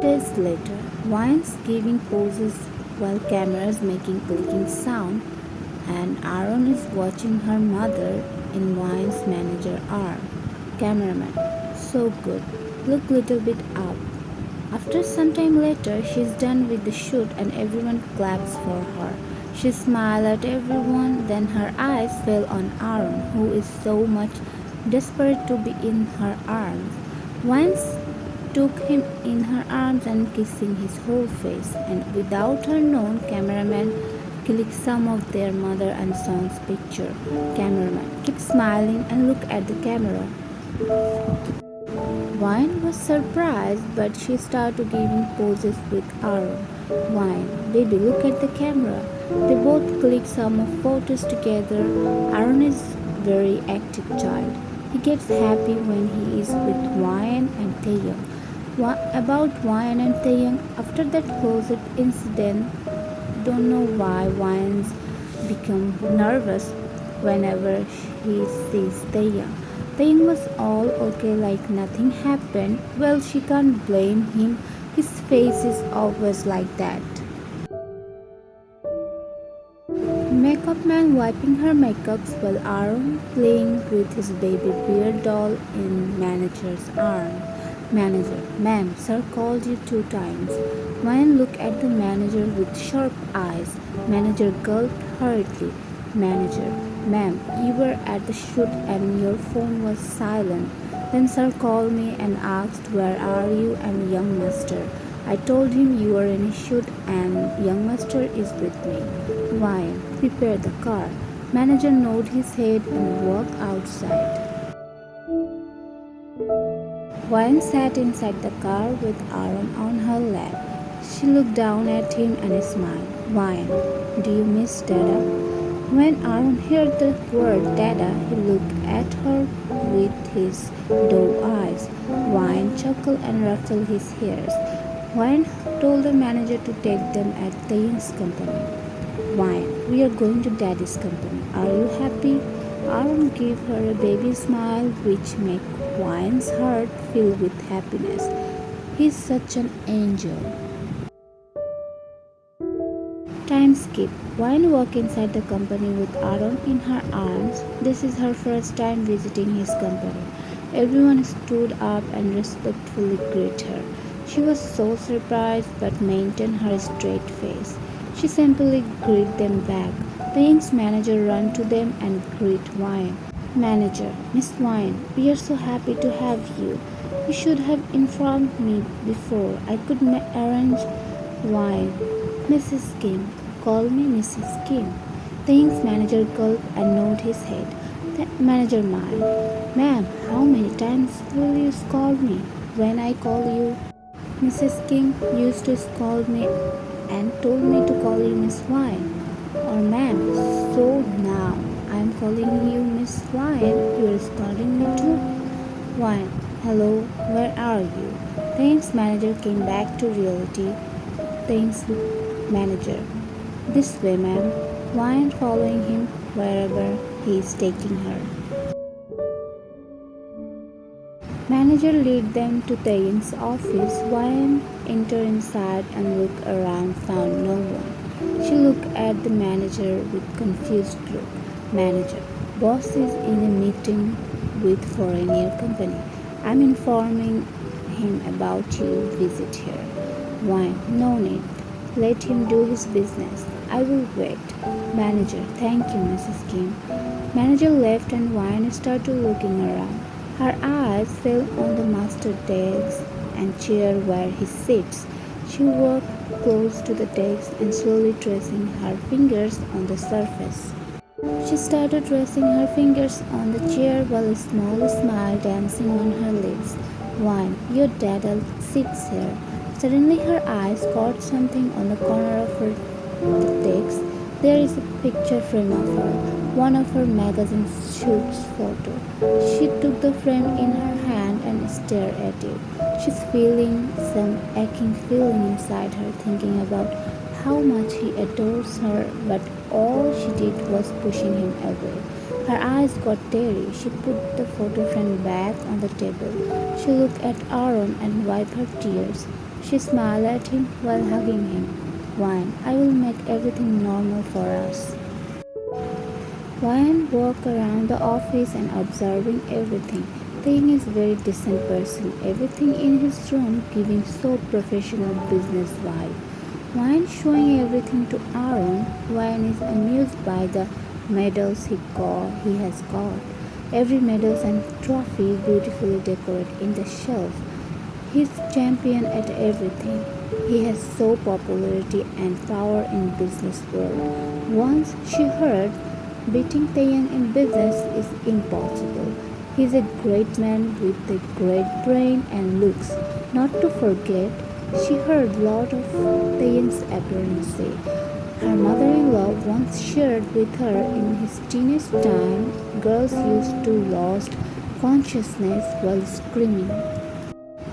Days later, Wyan's giving poses while cameras making clicking sound, and Aaron is watching her mother in Wyan's manager arm. Cameraman, so good. Look little bit up. After some time later, she's done with the shoot and everyone claps for her. She smiled at everyone, then her eyes fell on Aaron, who is so much desperate to be in her arms. Once took him in her arms and kissing his whole face, and without her known, cameraman click some of their mother and son's picture. Cameraman, keep smiling and look at the camera. Wyan was surprised, but she started giving poses with Aaron. Wyan, baby, look at the camera. They both click some of photos together. Aaron is very active child. He gets happy when he is with Wyan and Taeyong. About Wyan and Taeyong, after that closet incident, don't know why Wyan's become nervous whenever he sees Taeyong. Taeyong was all okay like nothing happened. Well, she can't blame him. His face is always like that. Makeup man wiping her makeups while Aaron playing with his baby bear doll in manager's arm. Manager, ma'am, sir called you 2 times. Wyan looked at the manager with sharp eyes. Manager gulped hurriedly. Manager, ma'am, you were at the shoot and your phone was silent. Then sir called me and asked where are you and young master. I told him you were in a shoot and young master is with me. Wyan, prepare the car. Manager nodded his head and walked outside. Wyan sat inside the car with Aaron on her lap. She looked down at him and smiled. Wyan, do you miss Dada? When Aaron heard the word Dada, he looked at her with his doe eyes. Wyan chuckled and ruffled his hairs. Wyan told the manager to take them at Taeyong's company. Wyan, we are going to Daddy's company. Are you happy? Aaron gave her a baby smile which made Wyan's heart fill with happiness. He's such an angel. Time skip. Wyan walked inside the company with Aaron in her arms. This is her first time visiting his company. Everyone stood up and respectfully greeted her. She was so surprised but maintained her straight face. She simply greeted them back. The young's manager ran to them and greeted Wyan. Manager, Miss Wyan, we are so happy to have you. You should have informed me before. I could arrange Wyan. Mrs. Kim, call me Mrs. Kim. The young's manager gulped and nodded his head. The manager smiled. Ma'am, how many times will you scold me when I call you? Mrs. Kim used to scold me and told me to call you Miss Wyan. Or ma'am, so now I'm calling you Miss Wyan. You're scolding me too? Wyan, hello, where are you? Thanks manager came back to reality. Thanks manager. This way, ma'am. Wyan following him wherever he is taking her. Manager led them to Taeyong's office. Wyan entered inside and looked around, found no one. She looked at the manager with confused look. Manager, boss is in a meeting with foreigner company. I'm informing him about you visit here. Wyan, no need. Let him do his business. I will wait. Manager, thank you, Mrs. Kim. Manager left and Wyan started looking around. Her eyes fell on the master desk and chair where he sits. She walked close to the desk and slowly tracing her fingers on the surface. She started tracing her fingers on the chair while a small smile dancing on her lips. Wyan, your dad sits here. Suddenly her eyes caught something on the corner of her desk. There is a picture frame of her, one of her magazine shoots photo. She took the frame in her hand and stared at it. She's feeling some aching feeling inside her, thinking about how much he adores her, but all she did was pushing him away. Her eyes got teary. She put the photo frame back on the table. She looked at Aaron and wiped her tears. She smiled at him while hugging him. Wyan, I will make everything normal for us. Wyan walked around the office and observing everything. Taeyang is a very decent person. Everything in his room giving so professional business vibe. Wyan showing everything to Aaron. Wyan is amused by the medals he has got. Every medals and trophy beautifully decorated in the shelf. He's champion at everything. He has so popularity and power in business world. Once she heard beating Taeyang in business is impossible. He's a great man with a great brain and looks. Not to forget, she heard lot of Taeyang's appearance. Her mother-in-law once shared with her in his teenage time, girls used to lose consciousness while screaming.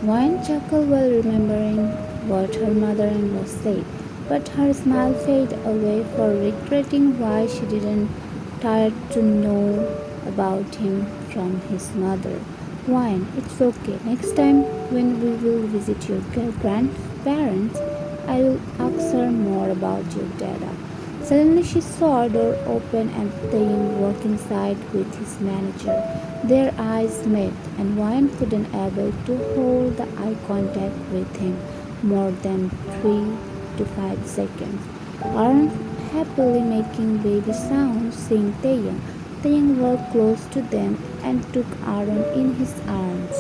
Wyan chuckled while remembering what her mother-in-law said, but her smile faded away for regretting why she didn't tired to know about him from his mother. Wyan, it's okay. Next time when we will visit your grandparents, I will ask her more about your dada. Suddenly she saw a door open and Taeyang walk inside with his manager. Their eyes met and Wyan couldn't able to hold the eye contact with him more than 3 to 5 seconds. Aaron happily making baby sounds seeing Taeyang. Taeyang walked close to them and took Aaron in his arms.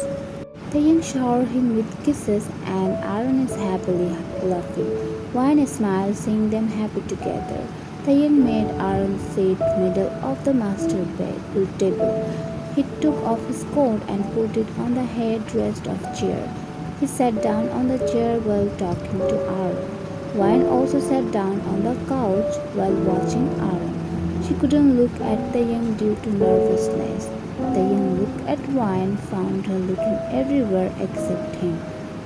Taeyang showered him with kisses and Aaron is happily laughing. Wyan smiled seeing them happy together. Taeyang made Aaron sit middle of the master table. He took off his coat and put it on the headrest of chair. He sat down on the chair while talking to Aaron. Wyan also sat down on the couch while watching Aaron. She couldn't look at Taeyang due to nervousness. Taeyang looked at Wyan, found her looking everywhere except him.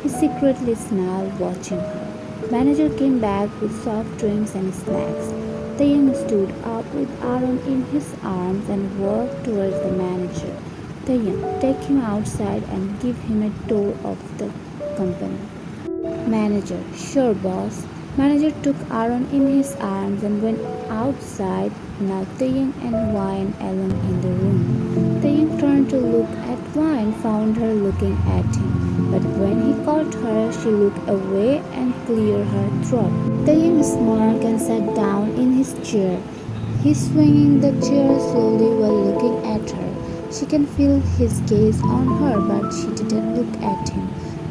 He secretly smiled watching her. Manager came back with soft drinks and snacks. Taeyang stood up with Aaron in his arms and walked towards the manager. Taeyang, take him outside and give him a tour of the company. Manager, sure boss. Manager took Aaron in his arms and went outside. Now Taeyang and Wyan alone in the room. Taeyang turned to look at Wyan, found her looking at him. But when he caught her, she looked away and cleared her throat. Taeyang smirked and sat down in his chair. He's swinging the chair slowly while looking at her. She can feel his gaze on her, but she didn't look at him.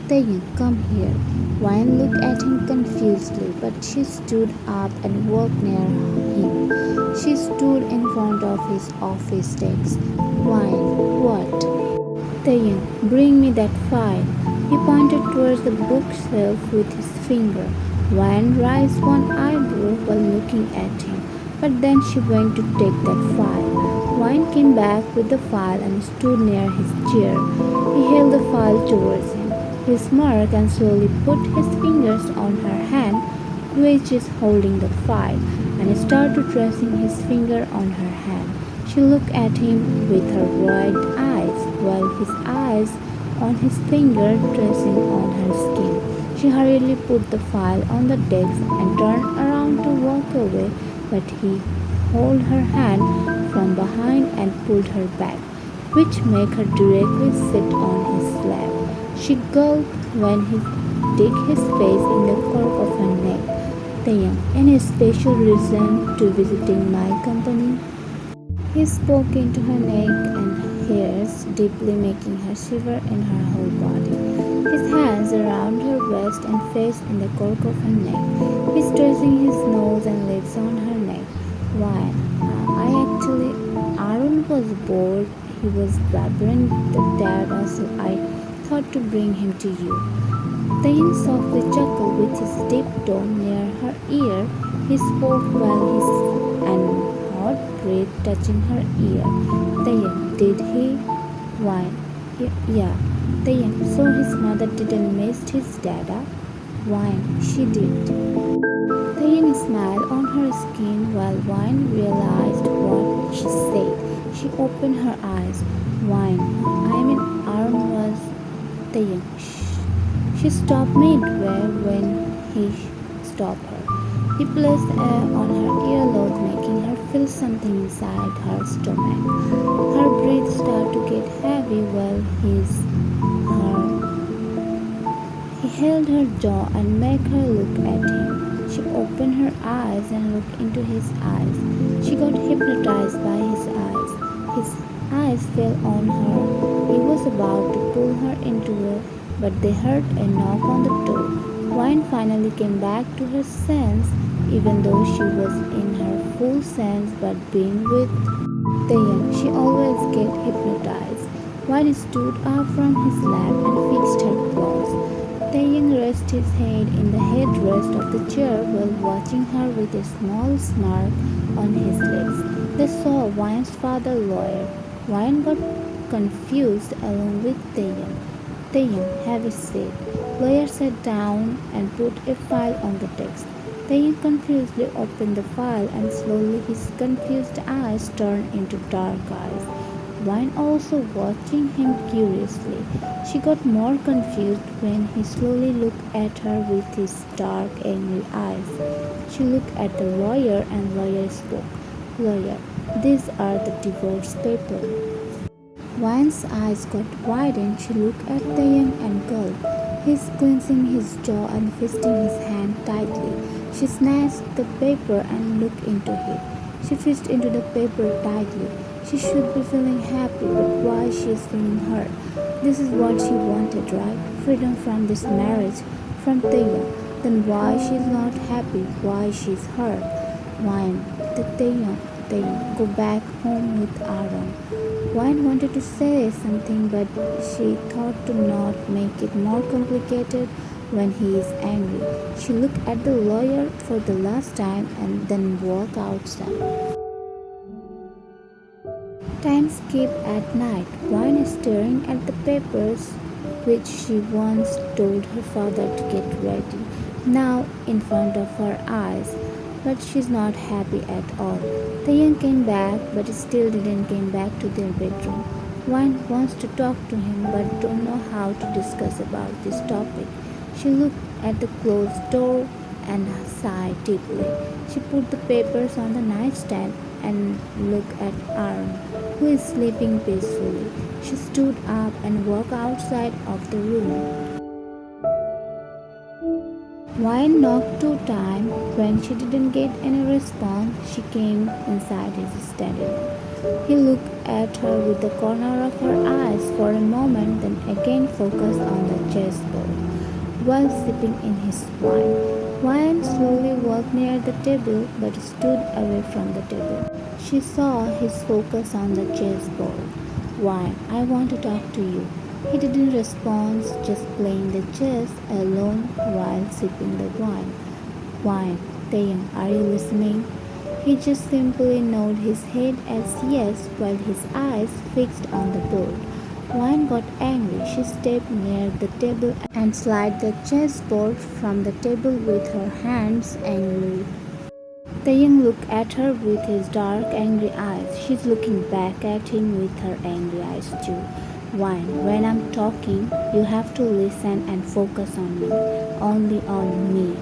Taeyang, come here. Wyan looked at him confusedly, but she stood up and walked near him. She stood in front of his office desk. Wyan, what? Taeyang, bring me that file. He pointed towards the bookshelf with his finger. Wyan raised one eyebrow while looking at him, but then she went to take that file. Wyan came back with the file and stood near his chair. He held the file towards him. He smirked and slowly put his fingers on her hand, which is holding the file, and started tracing his finger on her hand. She looked at him with her wide eyes, while his eyes on his finger tracing on her skin. She hurriedly put the file on the desk and turned around to walk away, but he held her hand from behind and pulled her back, which made her directly sit on his lap. She gulped when he digged his face in the cork of her neck. Taeyang, any special reason to visiting my company? He spoke into her neck and hairs, deeply making her shiver in her whole body. His hands around her waist and face in the cork of her neck. He's tracing his nose and lips on her neck. Why? Aaron was bored. He was blabbering the data, so I thought to bring him to you. Taeyang softly chuckled with his deep tone near her ear. He spoke while his hot breath touching her ear. Taeyang, did he? Why? Yeah. Taeyang, so his mother didn't miss his dada? Why? She did. Taeyang smiled on her skin while Wyan realized what she said. She opened her eyes. Wyan, Aaron was Taeyang. Shh. She She stopped midway when he stopped her. He placed air on her earlobe, making her feel something inside her stomach. Her breath started to get heavy while her he held her jaw and made her look at him. She opened her eyes and looked into his eyes. She got hypnotized by his eyes. His eyes fell on her. He was about to pull her into it, but they heard a knock on the door. Wine finally came back to her sense, even though she was in her full sense, but being with Tayan, she always get hypnotized. Wine stood up from his lap and fixed her claws. Taeyang rested his head in the headrest of the chair while watching her with a small smirk on his lips. They saw Wyan's father lawyer. Wyan got confused along with Taeyang. Taeyang, have a seat. Lawyer sat down and put a file on the desk. Taeyang confusedly opened the file and slowly his confused eyes turned into dark eyes. Wine also watching him curiously. She got more confused when he slowly looked at her with his dark, angry eyes. She looked at the lawyer and lawyer spoke. Lawyer, these are the divorce papers. Wine's eyes got wide and she looked at the young and gulped. He's clenching his jaw and fisting his hand tightly. She snatched the paper and looked into it. She fisted into the paper tightly. She should be feeling happy, but why she is feeling hurt? This is what she wanted, right? Freedom from this marriage, from Taeyong. Then why she is not happy? Why she is hurt? Wine, the Taeyong, go back home with Aaron. Wine wanted to say something, but she thought to not make it more complicated when he is angry. She looked at the lawyer for the last time and then walked outside. Time skipped at night. Wine is staring at the papers which she once told her father to get ready, now in front of her eyes. But she's not happy at all. Taeyang came back, but still didn't come back to their bedroom. Wine wants to talk to him, but don't know how to discuss about this topic. She looked at the closed door and sighed deeply. She put the papers on the nightstand and looked at Aaron, who is sleeping peacefully. She stood up and walked outside of the room. Wine knocked 2 times. When she didn't get any response, she came inside his study. He looked at her with the corner of her eyes for a moment, then again focused on the chessboard while sipping in his wine. Wine slowly walked near the table but stood away from the table. She saw his focus on the chessboard. Wine, I want to talk to you. He didn't respond, just playing the chess alone while sipping the wine. Wine, Taeyang, are you listening? He just simply nodded his head as yes while his eyes fixed on the board. Wine got angry. She stepped near the table and slid the chessboard from the table with her hands angrily. Taeyang looked at her with his dark, angry eyes. She's looking back at him with her angry eyes too. Wine, when I'm talking, you have to listen and focus on me, only on me.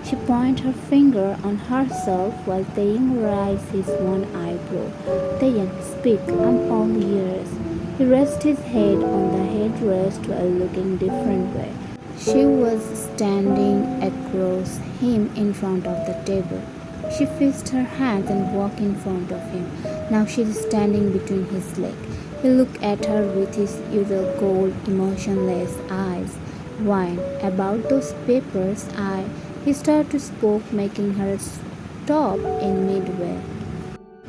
She pointed her finger on herself while Taeyang raised his one eyebrow. Taeyang, speak, I'm all ears. He rested his head on the headrest while looking different way. She was standing across him in front of the table. She fixed her hands and walked in front of him. Now she is standing between his legs. He looked at her with his usual cold, emotionless eyes. Wine, about those papers, he started to speak, making her stop in midway.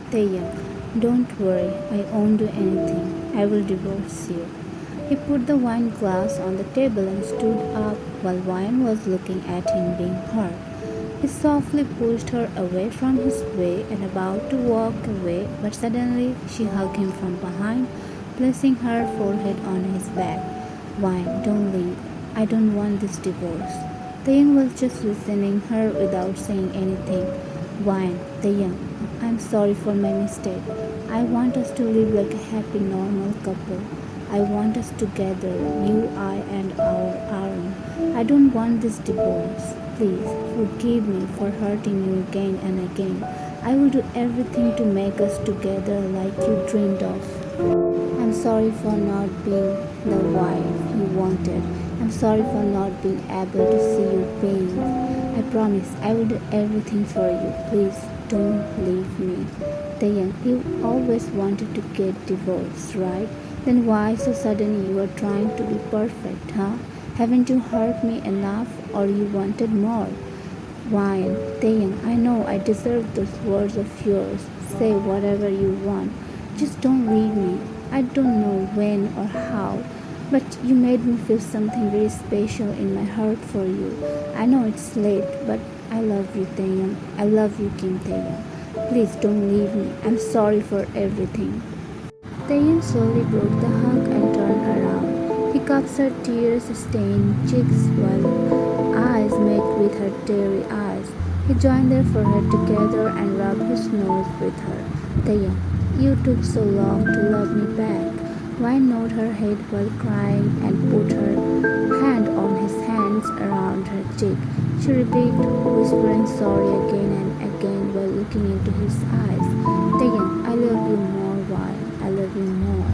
Taeyang, don't worry, I won't do anything. I will divorce you. He put the wine glass on the table and stood up while Wine was looking at him being hurt. He softly pushed her away from his way and about to walk away, but suddenly she hugged him from behind, placing her forehead on his back. Wine, don't leave. I don't want this divorce. Taeyang was just listening her without saying anything. Wine, Taeyang, I'm sorry for my mistake. I want us to live like a happy, normal couple. I want us together, you, I, and our Aaron. I don't want this divorce. Please forgive me for hurting you again and again. I will do everything to make us together like you dreamed of. I'm sorry for not being the wife you wanted. I'm sorry for not being able to see you pain. I promise I will do everything for you. Please don't leave me. Dayan, you always wanted to get divorced, right? Then why so suddenly you are trying to be perfect, huh? Haven't you hurt me enough or you wanted more? Wyan, Dayan, I know I deserve those words of yours. Say whatever you want. Just don't leave me. I don't know when or how, but you made me feel something very special in my heart for you. I know it's late, but I love you, Dayan. I love you, Kim Dayan. Please don't leave me. I'm sorry for everything. Tayan slowly broke the hug and turned around. He cups her tears-stained cheeks while eyes met with her teary eyes. He joined their forehead together and rubbed his nose with her. Tayan, you took so long to love me back. Wyan nodded her head while crying and put her hand on his hands around her cheek. She repeated, whispering sorry again and again while looking into his eyes. Tayan, I love you more, Wyan. I love you more.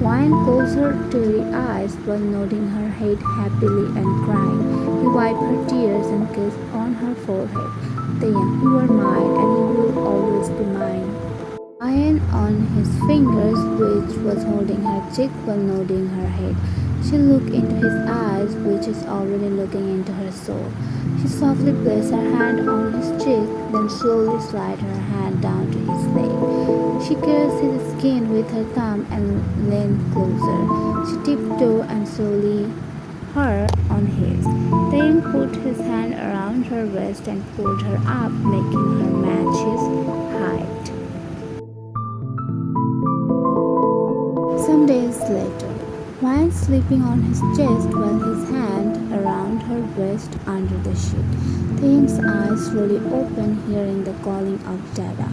Wyan closed her teary eyes while nodding her head happily and crying. He wiped her tears and kissed on her forehead. Tayan, you are mine and you will always be mine. Iron on his fingers, which was holding her cheek while nodding her head. She looked into his eyes, which is already looking into her soul. She softly placed her hand on his cheek, then slowly slid her hand down to his neck. She caressed his skin with her thumb and leaned closer. She tiptoed and slowly her on his. Then put his hand around her waist and pulled her up, making her match his height. Some days later, while sleeping on his chest while his hand around her waist under the sheet, Taeyang's eyes slowly opened, hearing the calling of Dada.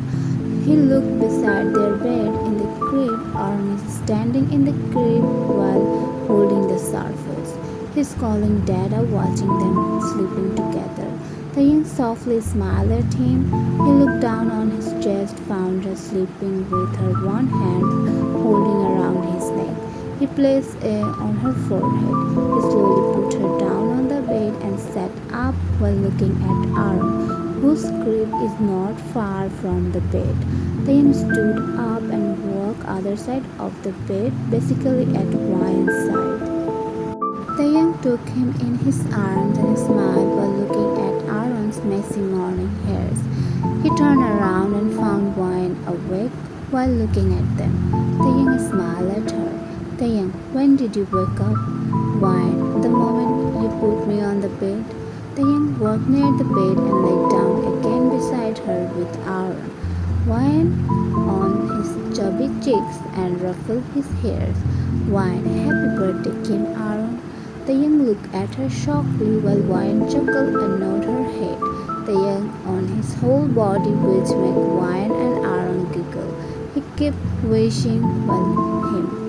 He looked beside their bed in the crib. Arun is standing in the crib while holding the surface. He's calling Dada, watching them sleeping together. Taeyang softly smiled at him. He looked down on his chest, found her sleeping with her one hand holding around his neck. He placed it on her forehead. He slowly put her down on the bed and sat up while looking at Arun, whose crib is not far from the bed. Taeyang stood up and walked other side of the bed, basically at Wyan's side. Taeyang took him in his arms and smiled while looking at Aaron's messy morning hairs. He turned around and found Wyan awake while looking at them. Taeyang smiled at her. Taeyang, when did you wake up? Wyan, the moment you put me on the bed. Taeyang walked near the bed and lay down again beside her with Aaron. Wyan on his chubby cheeks and ruffled his hairs. Wyan, happy birthday, Kim Aaron. Taeyang looked at her shockingly while Wyan chuckled and nodded her head. Taeyang on his whole body, which made Wyan and Aaron giggle. He kept wishing him